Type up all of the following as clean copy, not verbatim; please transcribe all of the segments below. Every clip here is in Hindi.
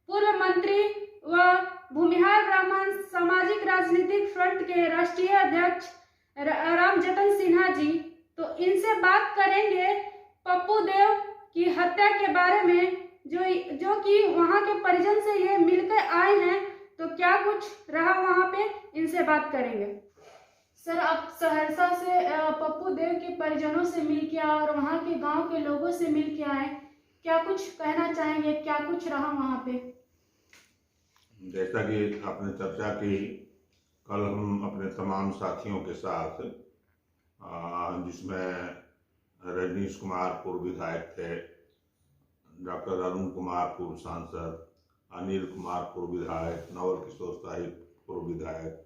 पूर्व मंत्री व भूमिहार ब्राह्मण सामाजिक राजनीतिक फ्रंट के राष्ट्रीय अध्यक्ष रामजतन सिन्हा जी, तो इनसे बात करेंगे पप्पू देव की हत्या के बारे में, जो कि वहां के परिजन से ये मिलकर आए हैं, तो क्या कुछ रहा वहां पे, इनसे बात करेंगे। सर, आप सहरसा से पप्पू देव के परिजनों से मिल के और वहां के गांव के लोगों से मिल के आए, क्या कुछ कहना चाहेंगे, क्या कुछ रहा वहां पे? जैसा कि आपने चर्चा की, कल हम अपने तमाम साथियों के साथ, जिसमें रजनीश कुमार पूर्व विधायक थे, डॉक्टर अरुण कुमार पूर्व सांसद, अनिल कुमार पूर्व विधायक, नवल किशोर शाही पूर्व विधायक,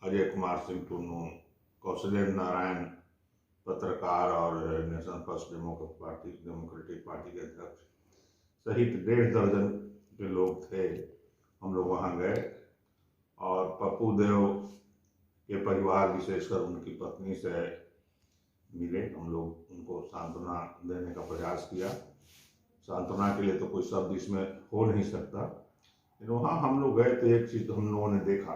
अजय कुमार सिंह टुन्नू, कौशलेंद्र नारायण पत्रकार और नेशनल फर्स्ट डेमोक्रेटिक पार्टी के अध्यक्ष सहित 1.5 दर्जन के लोग थे। हम लोग वहाँ गए और पप्पू देव के परिवार, विशेषकर उनकी पत्नी से मिले। हम लोग उनको सांत्वना देने का प्रयास किया। सांत्वना के लिए तो कोई शब्द इसमें हो नहीं सकता, लेकिन वहाँ हम लोग गए तो एक चीज़ हम लोगों ने देखा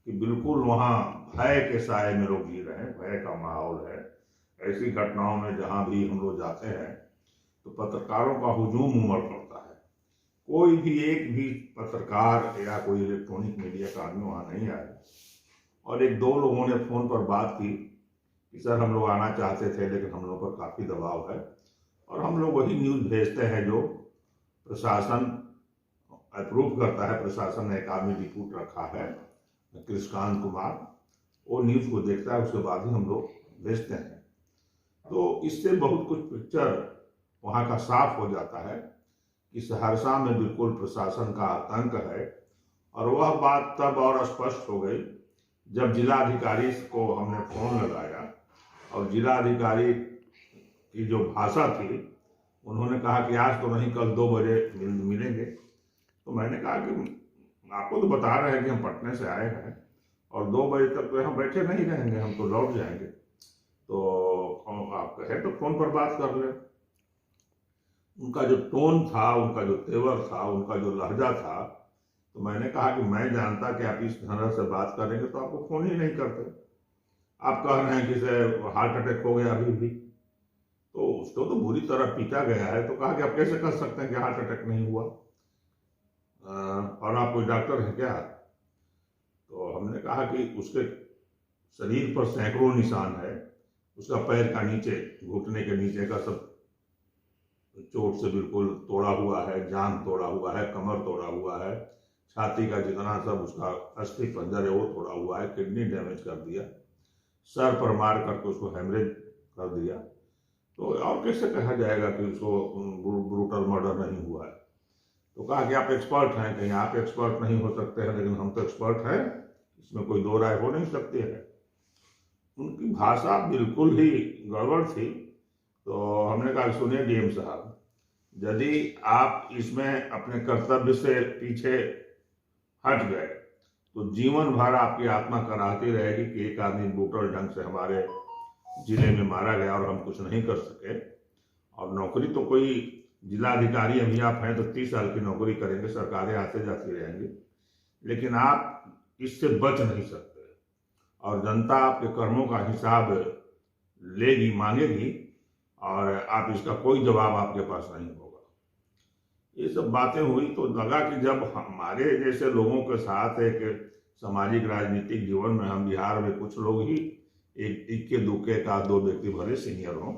कि बिल्कुल वहाँ भय के साए में लोग जी रहे हैं, भय का माहौल है। ऐसी घटनाओं में जहाँ भी हम लोग जाते हैं तो पत्रकारों का हुजूम उमड़ पड़ता है। कोई भी एक भी पत्रकार या कोई इलेक्ट्रॉनिक मीडिया का आदमी वहाँ नहीं आया। और 1-2 लोगों ने फ़ोन पर बात की कि सर हम लोग आना चाहते थे, लेकिन हम लोग पर काफ़ी दबाव है, और हम लोग वही न्यूज़ भेजते हैं जो प्रशासन अप्रूव करता है। प्रशासन ने एक आदमी डिप्यूट रखा है, कृष्णकांत कुमार, वो न्यूज़ को देखता है, उसके बाद ही हम लोग भेजते हैं। तो इससे बहुत कुछ पिक्चर वहाँ का साफ हो जाता है कि सहरसा में बिल्कुल प्रशासन का आतंक है। और वह बात तब और स्पष्ट हो गई जब जिलाधिकारी को हमने फ़ोन लगाया और जिलाधिकारी की जो भाषा थी, उन्होंने कहा कि आज तो नहीं, कल 2 बजे मिलेंगे। तो मैंने कहा कि आपको तो बता रहे हैं कि हम पटने से आए हैं और 2 बजे तक तो यहाँ बैठे नहीं रहेंगे, हम तो लौट जाएंगे। तो आप कहें तो फ़ोन पर बात कर लें। उनका जो टोन था, उनका जो तेवर था, उनका जो लहजा था, तो मैंने कहा कि मैं जानता कि आप इस तरह से बात करेंगे तो आपको फ़ोन ही नहीं करते। आप कह रहे हैं कि इसे हार्ट अटैक हो गया अभी भी, तो उसको तो बुरी तरह पीटा गया है। तो कहा कि आप कैसे कह सकते हैं कि हार्ट अटैक नहीं हुआ, और आप कोई डॉक्टर हैं क्या? तो हमने कहा कि उसके शरीर पर सैकड़ों निशान है। उसका पैर का नीचे, घुटने के नीचे का सब चोट से बिल्कुल तोड़ा हुआ है, जांघ तोड़ा हुआ है, कमर तोड़ा हुआ है, छाती का जितना सब उसका अस्थि पंजर है वो तोड़ा हुआ है, किडनी डैमेज कर दिया, सर पर मार करके उसको हेमरेज कर दिया। तो और कैसे कहा जाएगा कि उसको ब्रूटल मर्डर नहीं हुआ है? तो कहा कि आप एक्सपर्ट हैं। कहीं आप एक्सपर्ट नहीं हो सकते हैं, लेकिन हम तो एक्सपर्ट हैं, इसमें कोई 2 राय हो नहीं सकती है। उनकी भाषा बिल्कुल ही गड़बड़ थी। तो हमने कहा सुनिए डीएम साहब, यदि आप इसमें अपने कर्तव्य से पीछे हट गए तो जीवन भर आपकी आत्मा कराहती रहेगी कि एक आदमी ब्रूटल ढंग से हमारे जिले में मारा गया और हम कुछ नहीं कर सके। और नौकरी तो कोई जिलाधिकारी अभी आप हैं तो 30 साल की नौकरी करेंगे, सरकारें आते जाती रहेंगी, लेकिन आप इससे बच नहीं सकते और जनता आपके कर्मों का हिसाब लेगी, मांगेगी, और आप इसका कोई जवाब आपके पास नहीं होगा। ये सब बातें हुई तो लगा कि जब हमारे जैसे लोगों के साथ एक सामाजिक राजनीतिक जीवन में, हम बिहार में कुछ लोग ही एक इक्के दुक्के का 2 व्यक्ति भले सीनियर हों,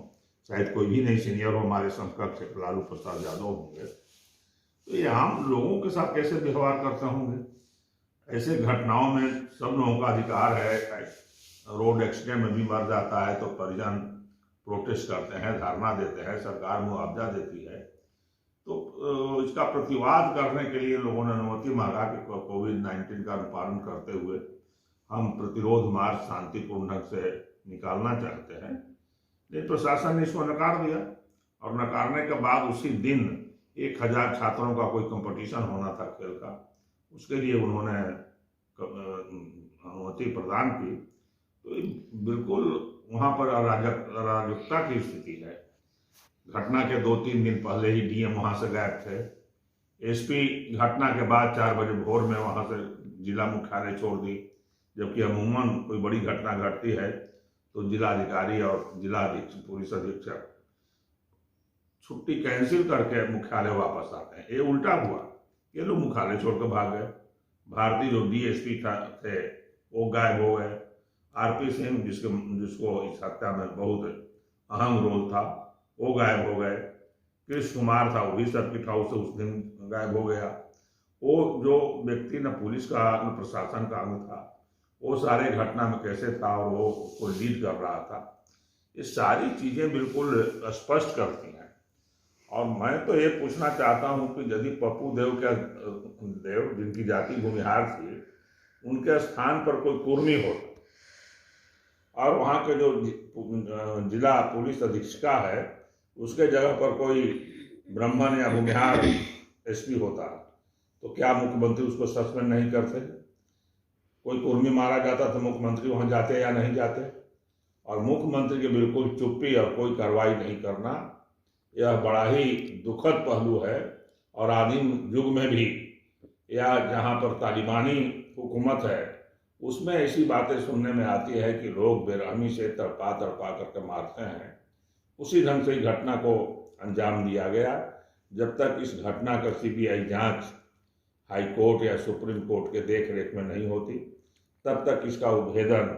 शायद कोई भी नहीं सीनियर हो, हमारे समकक्ष लालू प्रसाद यादव होंगे, तो ये आम लोगों के साथ कैसे व्यवहार करते होंगे? ऐसे घटनाओं में सब लोगों का अधिकार है। रोड एक्सीडेंट में भी मर जाता है तो परिजन प्रोटेस्ट करते हैं, धरना देते हैं, सरकार मुआवजा देती है। तो इसका प्रतिवाद करने के लिए लोगों ने अनुमति मांगा कि कोविड-19 का अनुपालन करते हुए हम प्रतिरोध मार्च शांतिपूर्ण ढंग से निकालना चाहते हैं, लेकिन प्रशासन ने इसको नकार दिया। और नकारने के बाद उसी दिन 1000 छात्रों का कोई कंपटीशन होना था खेल का, उसके लिए उन्होंने अनुमति प्रदान की। तो बिल्कुल वहाँ पर अराजकता की स्थिति है। घटना के 2-3 दिन पहले ही डीएम वहाँ से गायब थे, एसपी घटना के बाद 4 बजे भोर में वहां से जिला मुख्यालय छोड़ दी, जबकि अमूमन कोई बड़ी घटना घटती है तो जिलाधिकारी और जिला अधीक्षक, पुलिस अधीक्षक छुट्टी कैंसिल करके मुख्यालय वापस आते हैं। ये उल्टा हुआ, ये लोग मुख्यालय छोड़कर भाग गए। भारतीय जो डीएसपी थे वो गायब हो गए। आरपी सिंह जिसको इस हत्या में बहुत अहम रोल था वो गायब हो गए। कृष्ण कुमार था, वो भी सर्किट हाउस से उस दिन गायब हो गया। वो जो व्यक्ति न पुलिस का न प्रशासन का अंग था, वो सारे घटना में कैसे था और वो उसको लीड कर रहा था, ये सारी चीजें बिल्कुल स्पष्ट करती हैं। और मैं तो ये पूछना चाहता हूं कि यदि पप्पू देव जिनकी जाति भूमिहार थी, उनके स्थान पर कोई कुर्मी होता और वहाँ के जो जिला पुलिस अधीक्षका है उसके जगह पर कोई ब्राह्मण या भूमिहार एसपी होता, तो क्या मुख्यमंत्री उसको सस्पेंड नहीं करते? कोई कुर्मी मारा जाता तो मुख्यमंत्री वहाँ जाते या नहीं जाते? और मुख्यमंत्री की बिल्कुल चुप्पी और कोई कार्रवाई नहीं करना, यह बड़ा ही दुखद पहलू है। और आदिम युग में भी या जहाँ पर तालिबानी हुकूमत है उसमें ऐसी बातें सुनने में आती है कि लोग बेरहमी से तड़पा तड़पा करके मारते हैं। उसी ढंग से घटना को अंजाम दिया गया। जब तक इस घटना का सीबीआई जांच हाई कोर्ट या सुप्रीम कोर्ट के देख रेख में नहीं होती, तब तक इसका उद्भेदन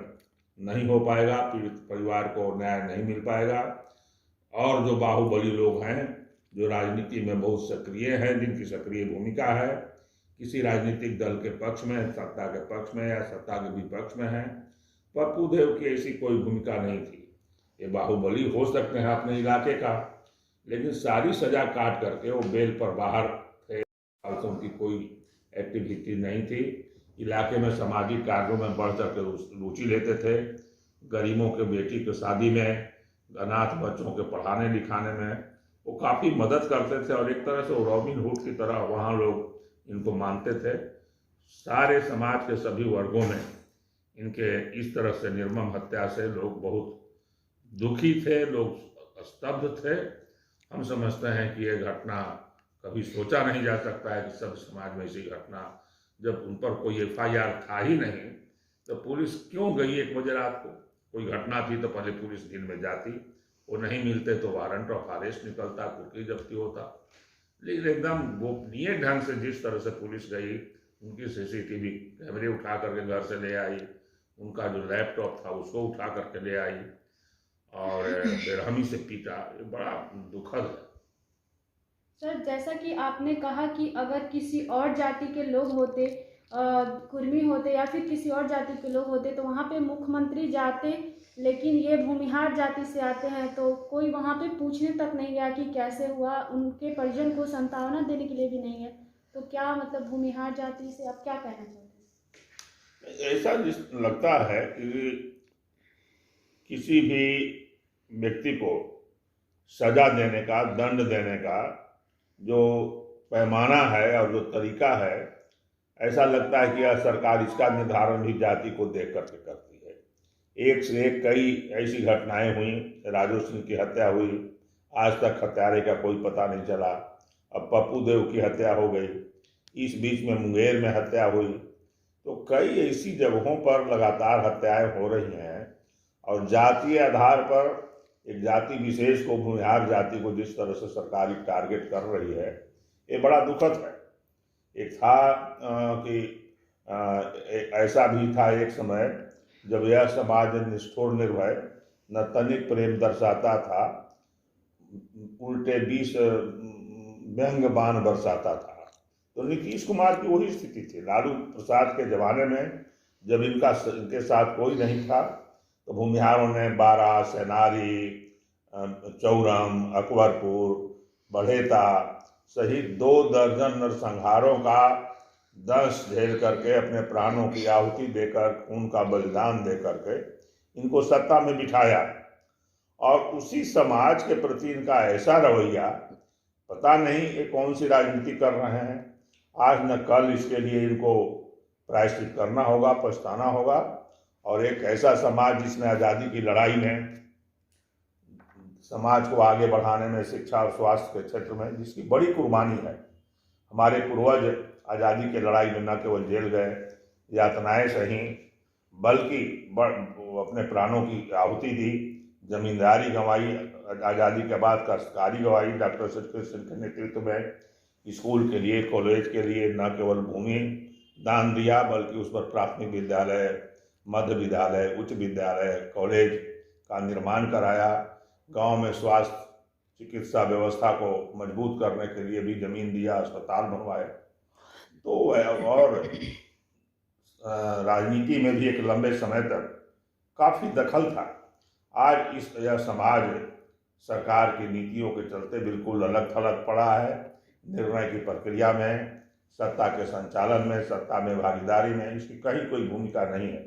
नहीं हो पाएगा, पीड़ित परिवार को न्याय नहीं मिल पाएगा। और जो बाहुबली लोग हैं, जो राजनीति में बहुत सक्रिय हैं, जिनकी सक्रिय भूमिका है, किसी राजनीतिक दल के पक्ष में, सत्ता के पक्ष में या सत्ता के विपक्ष में है, पप्पू देव की ऐसी कोई भूमिका नहीं थी। ये बाहुबली हो सकते हैं अपने इलाके का, लेकिन सारी सजा काट करके वो बेल पर बाहर थे। तो उनकी कोई एक्टिविटी नहीं थी। इलाके में सामाजिक कार्यों में बढ़ चढ़ कर रुचि लेते थे। गरीबों के बेटी की शादी में, अनाथ बच्चों के पढ़ाने लिखाने में वो काफ़ी मदद करते थे और एक तरह से रॉबिन हुड की तरह वहाँ लोग इनको मानते थे। सारे समाज के सभी वर्गों में इनके इस तरह से निर्मम हत्या से लोग बहुत दुखी थे, लोग स्तब्ध थे। हम समझते हैं कि ये घटना कभी सोचा नहीं जा सकता है कि सब समाज में ऐसी घटना, जब उन पर कोई FIR था ही नहीं तो पुलिस क्यों गई 1 बजे रात को? कोई घटना थी तो पहले पुलिस दिन में जाती, वो नहीं मिलते तो वारंट ऑफ अरेस्ट निकलता, कुर्की जब्ती होता। लेकिन एकदम गोपनीय ढंग से जिस तरह से पुलिस गई, उनकी CCTV कैमरे उठा करके घर से ले आई, उनका जो लैपटॉप था उसको उठा करके ले आई और बेरहमी से पीटा, ये बड़ा दुखद है। सर, जैसा कि आपने कहा कि अगर किसी और जाति के लोग होते, कुर्मी होते या फिर किसी और जाति के लोग होते तो वहाँ पे मुख्यमंत्री जाते, लेकिन ये भूमिहार जाति से आते हैं तो कोई वहाँ पे पूछने तक नहीं गया कि कैसे हुआ। उनके परिजन को सांत्वना देने के लिए भी नहीं है। तो क्या मतलब भूमिहार जाति से आप क्या कहना चाहते हैं? ऐसा लगता है कि किसी भी व्यक्ति को सजा देने का, दंड देने का जो पैमाना है और जो तरीका है, ऐसा लगता है कि यह सरकार इसका निर्धारण भी जाति को देख करके करती है। एक से एक कई ऐसी घटनाएं हुई। राजू सिंह की हत्या हुई, आज तक हत्यारे का कोई पता नहीं चला। अब पप्पू देव की हत्या हो गई, इस बीच में मुंगेर में हत्या हुई। तो कई ऐसी जगहों पर लगातार हत्याएं हो रही हैं और जातीय आधार पर एक जाति विशेष को, भूमिहार जाति को जिस तरह से सरकार टारगेट कर रही है, ये बड़ा दुखद है। एक था कि ऐसा भी था एक समय जब यह समाज निष्ठुर, निर्भय, न तनिक प्रेम दर्शाता था, उल्टे 20 व्यंग बाण बरसाता था। तो नीतीश कुमार की वही स्थिति थी। लालू प्रसाद के जमाने में जब इनके साथ कोई नहीं था तो भूमिहारों ने बारा, सेनारी, चौरम, अकबरपुर, बढ़ेता सहित 2 दर्जन नरसंहारों का दंश झेल करके, अपने प्राणों की आहुति देकर, खून का बलिदान दे करके इनको सत्ता में बिठाया। और उसी समाज के प्रति इनका ऐसा रवैया, पता नहीं ये कौन सी राजनीति कर रहे हैं। आज न कल इसके लिए इनको प्रायश्चित करना होगा, पछताना होगा। और एक ऐसा समाज जिसने आज़ादी की लड़ाई में, समाज को आगे बढ़ाने में, शिक्षा और स्वास्थ्य के क्षेत्र में जिसकी बड़ी कुर्बानी है, हमारे पूर्वज आज़ादी की लड़ाई में न केवल जेल गए, यातनाएं सही, बल्कि अपने प्राणों की आहुति दी, जमींदारी गंवाई, आज़ादी के बाद काश्तकारी गंवाई डॉक्टर सतकृत सिंह के नेतृत्व में, स्कूल के लिए, कॉलेज के लिए न केवल भूमि दान दिया बल्कि उस पर प्राथमिक विद्यालय, मध्य विद्यालय, उच्च विद्यालय, कॉलेज का निर्माण कराया। गांव में स्वास्थ्य चिकित्सा व्यवस्था को मजबूत करने के लिए भी जमीन दिया, अस्पताल बनवाए। तो और राजनीति में भी एक लंबे समय तक काफ़ी दखल था। आज यह समाज सरकार की नीतियों के चलते बिल्कुल अलग थलग पड़ा है। निर्णय की प्रक्रिया में, सत्ता के संचालन में, सत्ता में भागीदारी में इसकी कहीं कोई भूमिका नहीं है।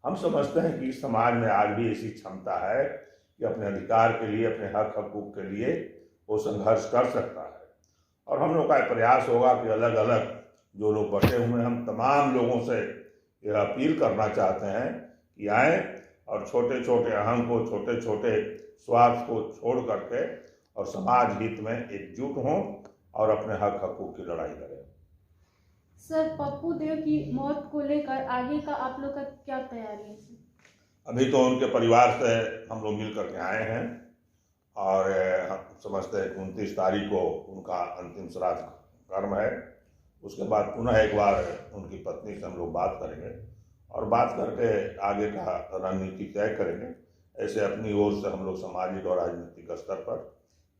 हम समझते हैं कि इस समाज में आज भी ऐसी क्षमता है कि अपने अधिकार के लिए, अपने हक हकूक के लिए वो संघर्ष कर सकता है। और हम लोग का प्रयास होगा कि अलग अलग जो लोग बचे हुए, हम तमाम लोगों से यह अपील करना चाहते हैं कि आएँ और छोटे छोटे अहम को, छोटे छोटे स्वार्थ को छोड़ करके और समाज हित में एकजुट हों और अपने हक हकूक की लड़ाई लड़ें। सर, पप्पू देव की मौत को लेकर आगे का आप लोग का क्या तैयारी है सर? अभी तो उनके परिवार से हम लोग मिल करके आए हैं और हम समझते हैं कि 29 तारीख को उनका अंतिम श्राद्ध कर्म है। उसके बाद पुनः एक बार उनकी पत्नी से हम लोग बात करेंगे और बात करके आगे का रणनीति तय करेंगे। ऐसे अपनी ओर से हम लोग सामाजिक और राजनीतिक स्तर पर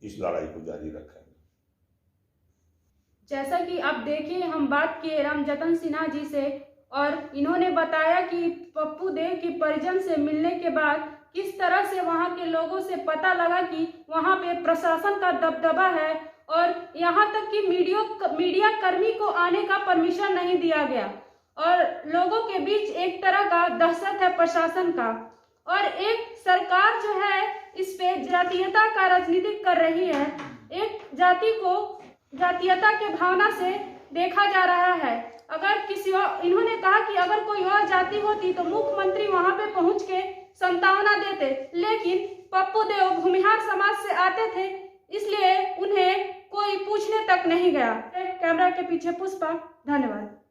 इस लड़ाई को जारी रखेंगे। जैसा कि आप देखिए, हम बात किए रामजतन सिन्हा जी से और इन्होंने बताया कि पप्पू देव की परिजन से मिलने के बाद किस तरह से वहां के लोगों से पता लगा कि वहां पे प्रशासन का दबदबा है और यहां तक कि मीडिया कर्मी को आने का परमिशन नहीं दिया गया और लोगों के बीच एक तरह का दहशत है प्रशासन का। और एक सरकार जो है इस पे जातीयता का राजनीति कर रही है। एक जाति को जातीयता के भावना से देखा जा रहा है। अगर किसी और, इन्होंने कहा कि अगर कोई और जाति होती तो मुख्यमंत्री वहां पे पहुंच के संतावना देते, लेकिन पप्पू देव भूमिहार समाज से आते थे, इसलिए उन्हें कोई पूछने तक नहीं गया। कैमरा के पीछे पुष्पा, धन्यवाद।